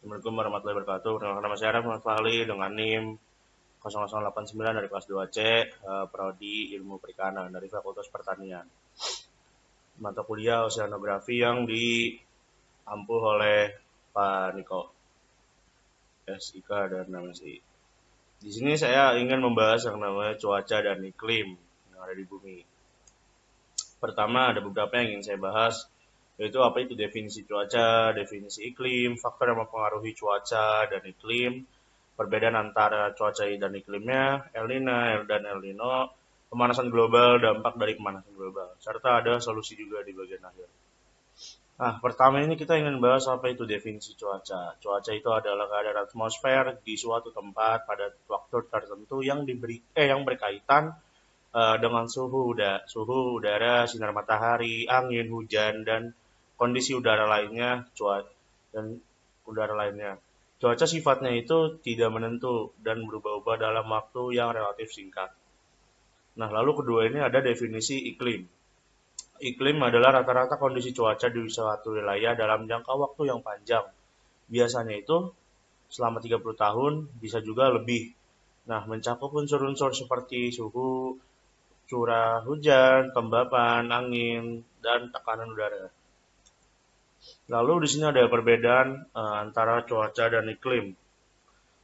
Assalamualaikum warahmatullahi wabarakatuh. Perkenalkan nama saya Muhammad Fahli dengan NIM 0089 dari kelas 2C, Prodi Ilmu Perikanan dari Fakultas Pertanian. Mata kuliah Oceanografi yang diampuh oleh Pak Niko SIK dan MSI. Di sini saya ingin membahas yang namanya cuaca dan iklim yang ada di bumi. Pertama, ada beberapa yang ingin saya bahas, yaitu apa itu definisi cuaca, definisi iklim, faktor yang mempengaruhi cuaca dan iklim, perbedaan antara cuaca dan iklimnya, El Nino dan El Nino, pemanasan global, dampak dari pemanasan global, serta ada solusi juga di bagian akhir. Nah, pertama ini kita ingin bahas apa itu definisi cuaca. Cuaca itu adalah keadaan atmosfer di suatu tempat pada waktu tertentu yang berkaitan dengan suhu udara, sinar matahari, angin, hujan, dan kondisi udara lainnya, Cuaca sifatnya itu tidak menentu dan berubah-ubah dalam waktu yang relatif singkat. Nah, lalu kedua ini ada definisi iklim. Iklim adalah rata-rata kondisi cuaca di suatu wilayah dalam jangka waktu yang panjang. Biasanya itu selama 30 tahun, bisa juga lebih. Nah, mencakup unsur-unsur seperti suhu, curah hujan, kelembapan, angin, dan tekanan udara. Lalu di sini ada perbedaan antara cuaca dan iklim.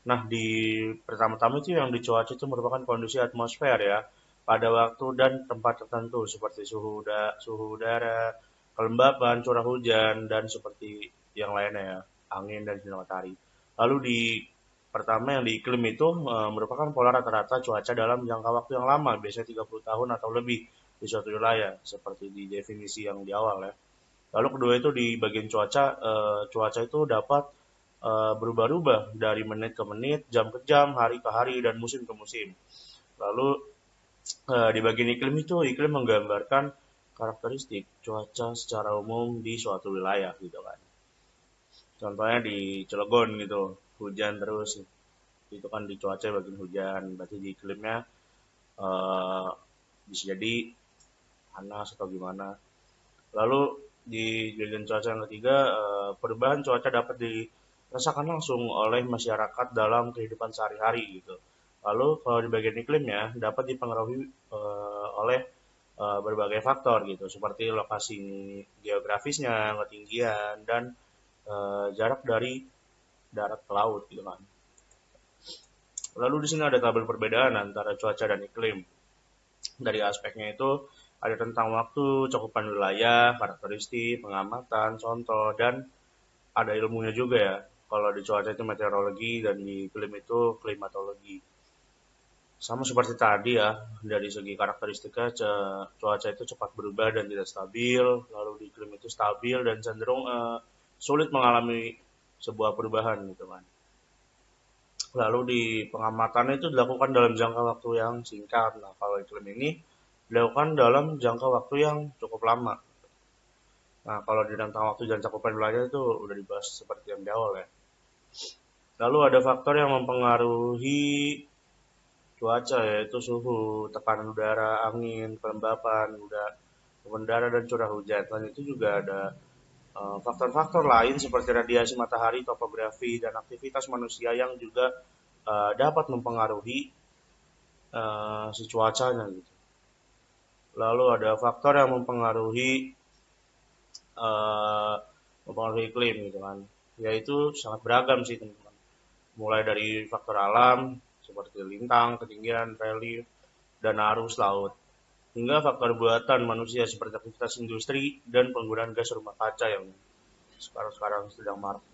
Nah, di pertama-tama itu yang di cuaca itu merupakan kondisi atmosfer ya, pada waktu dan tempat tertentu seperti suhu udara, kelembapan, curah hujan, dan seperti yang lainnya ya, angin dan sinar matahari. Lalu di pertama yang di iklim itu merupakan pola rata-rata cuaca dalam jangka waktu yang lama, biasanya 30 tahun atau lebih di suatu wilayah, seperti di definisi yang di awal ya. Lalu kedua itu di bagian cuaca, cuaca itu dapat berubah-ubah dari menit ke menit, jam ke jam, hari ke hari, dan musim ke musim. Lalu di bagian iklim itu, iklim menggambarkan karakteristik cuaca secara umum di suatu wilayah gitu kan. Contohnya di Cilegon gitu, hujan terus, itu kan di cuaca bagian hujan, berarti di iklimnya bisa jadi panas atau gimana. Lalu di bagian cuaca yang ketiga, perubahan cuaca dapat dirasakan langsung oleh masyarakat dalam kehidupan sehari-hari gitu. Lalu kalau di bagian iklimnya dapat dipengaruhi oleh berbagai faktor gitu, seperti lokasi geografisnya, ketinggian, dan jarak dari darat ke laut gitu kan. Lalu di sini ada tabel perbedaan antara cuaca dan iklim. Dari aspeknya itu ada tentang waktu, cakupan wilayah, karakteristik, pengamatan, contoh, dan ada ilmunya juga ya. Kalau di cuaca itu meteorologi dan di iklim itu klimatologi. Sama seperti tadi ya, dari segi karakteristiknya cuaca itu cepat berubah dan tidak stabil, lalu di iklim itu stabil dan cenderung sulit mengalami sebuah perubahan gitu kan. Lalu di pengamatan itu dilakukan dalam jangka waktu yang singkat. Nah, kalau iklim ini dilakukan dalam jangka waktu yang cukup lama. Nah, kalau di rentang waktu dan cakupan wilayah itu udah dibahas seperti yang di awal ya. Lalu ada faktor yang mempengaruhi cuaca yaitu suhu, tekanan udara, angin, kelembapan, udara dan curah hujan. Selain itu juga ada faktor-faktor lain seperti radiasi matahari, topografi, dan aktivitas manusia yang juga dapat mempengaruhi si cuacanya gitu. Lalu ada faktor yang mempengaruhi iklim gitu kan, yaitu sangat beragam sih teman-teman. Mulai dari faktor alam seperti lintang, ketinggian, relief, dan arus laut, hingga faktor buatan manusia seperti aktivitas industri dan penggunaan gas rumah kaca yang sekarang sedang marak.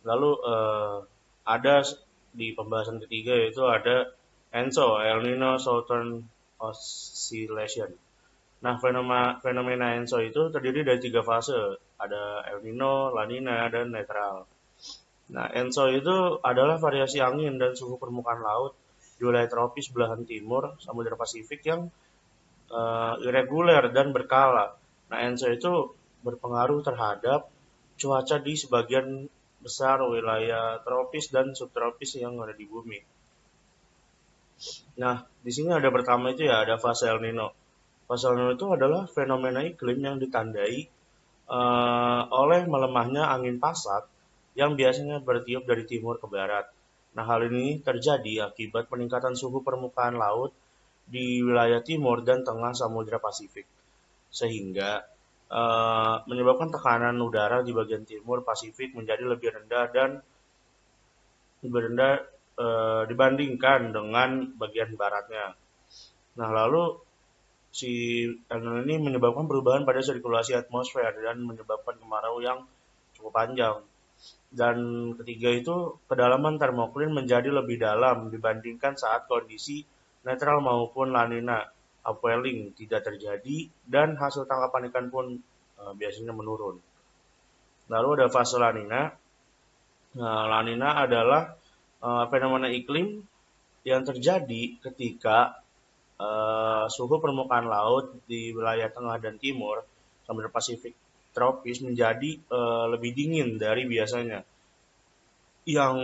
Lalu ada di pembahasan ketiga yaitu ada ENSO, El Nino Southern Oscillation. Nah, fenomena ENSO itu terdiri dari 3 fase, ada El Nino, La Nina, dan netral. Nah, ENSO itu adalah variasi angin dan suhu permukaan laut di wilayah tropis belahan timur Samudra Pasifik yang irreguler dan berkala. Nah, ENSO itu berpengaruh terhadap cuaca di sebagian besar wilayah tropis dan subtropis yang ada di bumi. Nah, di sini ada pertama itu ya, ada fase El Nino. Fase El Nino itu adalah fenomena iklim yang ditandai oleh melemahnya angin pasat yang biasanya bertiup dari timur ke barat. Nah, hal ini terjadi akibat peningkatan suhu permukaan laut di wilayah timur dan tengah Samudra Pasifik, sehingga menyebabkan tekanan udara di bagian timur Pasifik menjadi lebih rendah dibandingkan dengan bagian baratnya. Nah, lalu si El Nino ini menyebabkan perubahan pada sirkulasi atmosfer dan menyebabkan kemarau yang cukup panjang. Dan ketiga itu, kedalaman termoklin menjadi lebih dalam dibandingkan saat kondisi netral maupun La Nina. Upwelling tidak terjadi dan hasil tangkapan ikan pun biasanya menurun. Lalu ada fase La Nina. Nah, La Nina adalah fenomena iklim yang terjadi ketika suhu permukaan laut di wilayah tengah dan timur Samudra Pasifik tropis menjadi lebih dingin dari biasanya, yang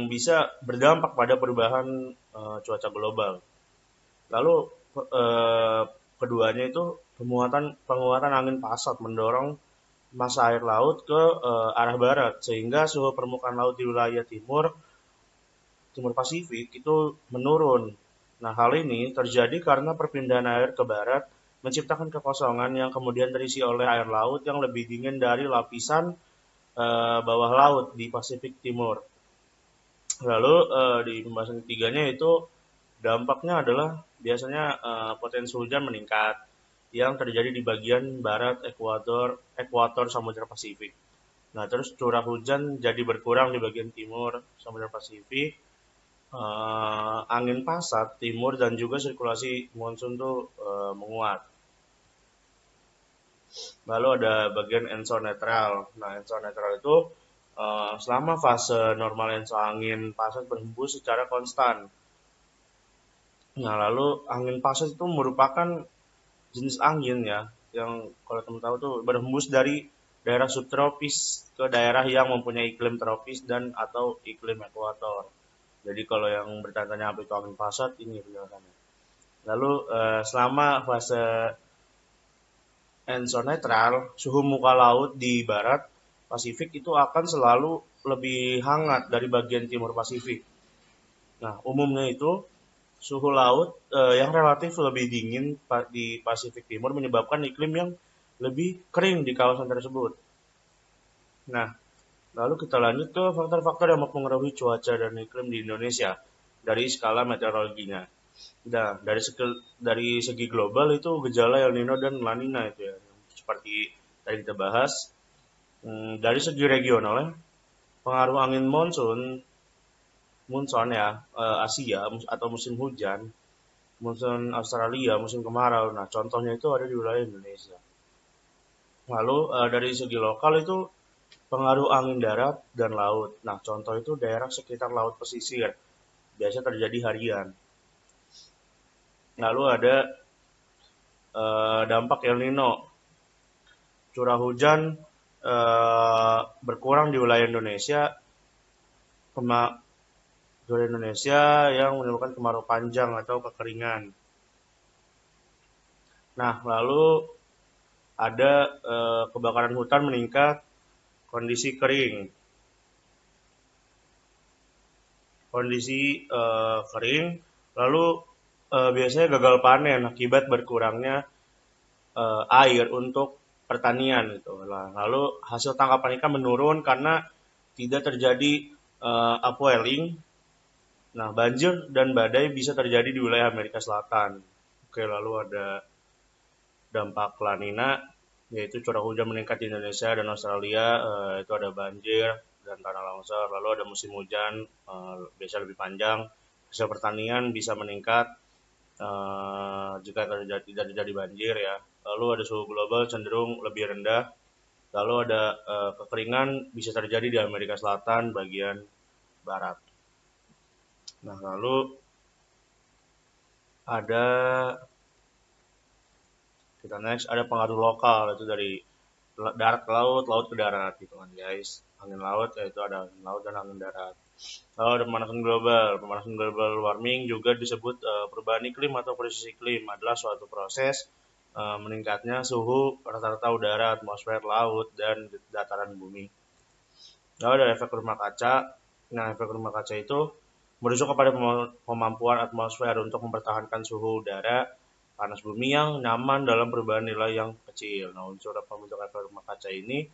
bisa berdampak pada perubahan cuaca global. Lalu eh, keduanya itu penguatan angin pasat mendorong massa air laut ke arah barat, sehingga suhu permukaan laut di wilayah timur Pasifik itu menurun. Nah, hal ini terjadi karena perpindahan air ke barat menciptakan kekosongan yang kemudian terisi oleh air laut yang lebih dingin dari lapisan bawah laut di Pasifik Timur. Lalu di pembahasan ketiganya itu dampaknya adalah biasanya potensi hujan meningkat yang terjadi di bagian barat ekuator Samudra Pasifik. Nah, terus curah hujan jadi berkurang di bagian timur Samudra Pasifik, angin pasat timur dan juga sirkulasi monsun tuh menguat. Lalu ada bagian ensor netral. Nah, ensor netral itu selama fase normal ensor angin pasat berhembus secara konstan. Nah, lalu angin pasat itu merupakan jenis angin ya, yang kalau teman tahu tuh berhembus dari daerah subtropis ke daerah yang mempunyai iklim tropis dan atau iklim ekuator. Jadi kalau yang bertanya apa itu angin pasat, ini penjelasannya. Lalu selama fase ensor netral, suhu muka laut di barat Pasifik itu akan selalu lebih hangat dari bagian timur Pasifik. Nah, umumnya itu suhu laut yang relatif lebih dingin di Pasifik Timur menyebabkan iklim yang lebih kering di kawasan tersebut. Nah, lalu kita lanjut ke faktor-faktor yang mempengaruhi cuaca dan iklim di Indonesia dari skala meteorologinya. Nah, dari segi global itu gejala El Nino dan La Nina itu ya, seperti tadi kita bahas. Dari segi regional ya, pengaruh angin monsun ya, Asia atau musim hujan, monsun Australia, musim kemarau. Nah, contohnya itu ada di wilayah Indonesia. Lalu dari segi lokal itu pengaruh angin darat dan laut. Nah, contoh itu daerah sekitar laut pesisir, biasa terjadi harian. Lalu ada dampak El Nino, curah hujan berkurang di wilayah Indonesia, yang menyebabkan kemarau panjang atau kekeringan. Nah, lalu ada kebakaran hutan meningkat, kondisi kering. Kering, lalu biasanya gagal panen akibat berkurangnya air untuk pertanian gitu. Nah, lalu hasil tangkapan ikan menurun karena tidak terjadi upwelling. Nah, banjir dan badai bisa terjadi di wilayah Amerika Selatan. Oke, lalu ada dampak La Nina, yaitu curah hujan meningkat di Indonesia dan Australia, itu ada banjir dan tanah longsor. Lalu ada musim hujan biasa lebih panjang, hasil pertanian bisa meningkat jika tidak terjadi banjir ya. Lalu ada suhu global cenderung lebih rendah. Lalu ada kekeringan bisa terjadi di Amerika Selatan bagian barat. Nah, lalu ada ada pengaruh lokal, itu dari darat ke laut, laut ke darat gitu kan guys. Angin laut yaitu ada angin laut dan angin darat. Lalu ada pemanasan global warming juga disebut perubahan iklim atau krisis iklim, adalah suatu proses meningkatnya suhu rata-rata udara, atmosfer, laut, dan dataran bumi. Lalu ada efek rumah kaca. Nah, efek rumah kaca itu merujuk kepada kemampuan atmosfer untuk mempertahankan suhu udara panas bumi yang nyaman dalam perubahan nilai yang kecil. Nah, unsur pembentuk efek rumah kaca ini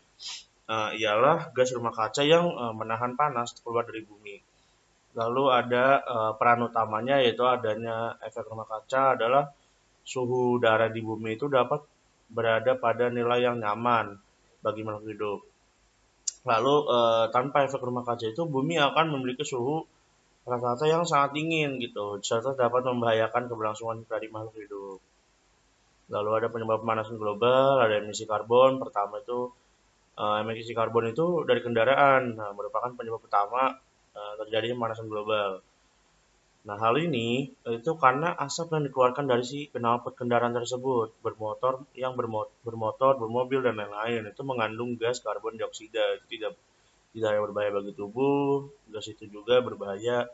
ialah gas rumah kaca yang menahan panas keluar dari bumi. Lalu ada peran utamanya yaitu adanya efek rumah kaca adalah suhu udara di bumi itu dapat berada pada nilai yang nyaman bagi makhluk hidup. Lalu tanpa efek rumah kaca itu bumi akan memiliki suhu rata-rata yang sangat dingin gitu, serta dapat membahayakan keberlangsungan dari makhluk hidup. Lalu ada penyebab pemanasan global, ada emisi karbon. Pertama itu emisi karbon itu dari kendaraan, nah, merupakan penyebab utama terjadinya pemanasan global. Nah, hal ini itu karena asap yang dikeluarkan dari si knalpot kendaraan tersebut, bermotor, bermobil dan lain-lain itu mengandung gas karbon dioksida. Itu tidak hanya berbahaya bagi tubuh, gas itu juga berbahaya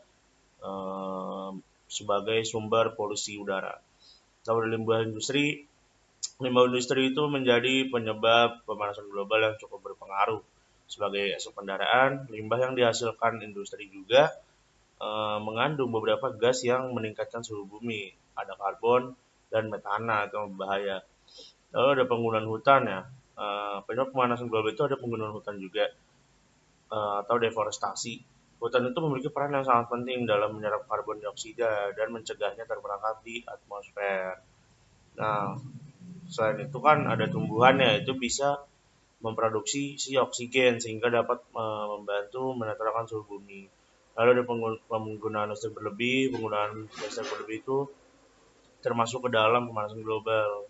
eh, sebagai sumber polusi udara. Lalu limbah industri itu menjadi penyebab pemanasan global yang cukup berpengaruh. Sebagai asap kendaraan, limbah yang dihasilkan industri juga mengandung beberapa gas yang meningkatkan suhu bumi. Ada karbon dan metana itu berbahaya. Lalu ada penggunaan hutan ya. Penyebab pemanasan global itu ada penggunaan hutan juga atau deforestasi. Hutan itu memiliki peran yang sangat penting dalam menyerap karbon dioksida dan mencegahnya terperangkap di atmosfer. Nah, selain itu kan ada tumbuhannya, itu bisa memproduksi si oksigen sehingga dapat membantu menetralkan suhu bumi. Lalu ada penggunaan listrik berlebih. Penggunaan listrik berlebih itu termasuk ke dalam pemanasan global.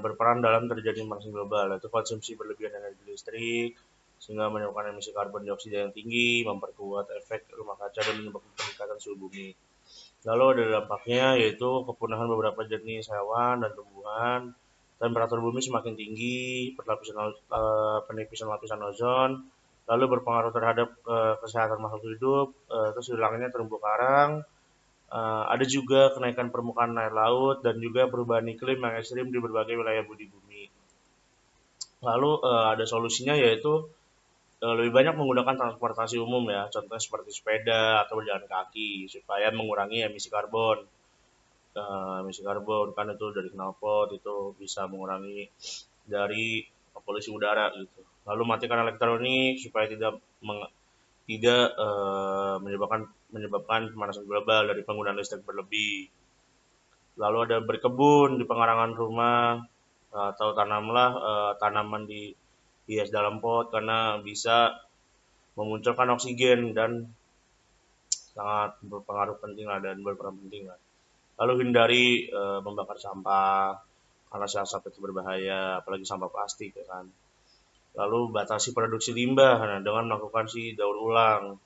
Berperan dalam terjadi pemanasan global, yaitu konsumsi berlebihan energi listrik sehingga menyebabkan emisi karbon dioksida yang tinggi, memperkuat efek rumah kaca dan menyebabkan peningkatan suhu bumi. Lalu ada dampaknya yaitu kepunahan beberapa jenis hewan dan tumbuhan, temperatur bumi semakin tinggi, penipisan lapisan ozon, lalu berpengaruh terhadap kesehatan makhluk hidup, terus hilangnya terumbu karang, ada juga kenaikan permukaan air laut dan juga perubahan iklim yang ekstrim di berbagai wilayah bumi bumi. Lalu ada solusinya yaitu lebih banyak menggunakan transportasi umum ya, contohnya seperti sepeda atau berjalan kaki supaya mengurangi emisi karbon. Emisi karbon kan itu dari knalpot itu bisa mengurangi dari polusi udara gitu. Lalu matikan elektronik supaya tidak menyebabkan pemanasan global dari penggunaan listrik berlebih. Lalu ada berkebun di pengarangan rumah atau tanamlah tanaman di hias dalam pot karena bisa memunculkan oksigen dan sangat berpengaruh penting lah dan berperan penting lah. Lalu hindari membakar sampah karena si asap itu berbahaya, apalagi sampah plastik ya kan. Lalu batasi produksi limbah dengan melakukan si daur ulang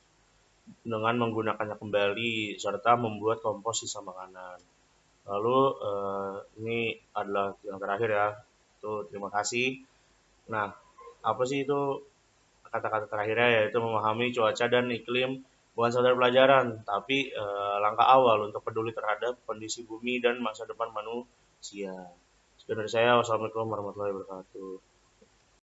dengan menggunakannya kembali serta membuat kompos sisa makanan. Lalu ini adalah yang terakhir ya. Itu terima kasih. Nah, apa sih itu kata-kata terakhirnya yaitu memahami cuaca dan iklim bukan sekedar pelajaran, tapi langkah awal untuk peduli terhadap kondisi bumi dan masa depan manusia. Sekian dari saya, wassalamualaikum warahmatullahi wabarakatuh.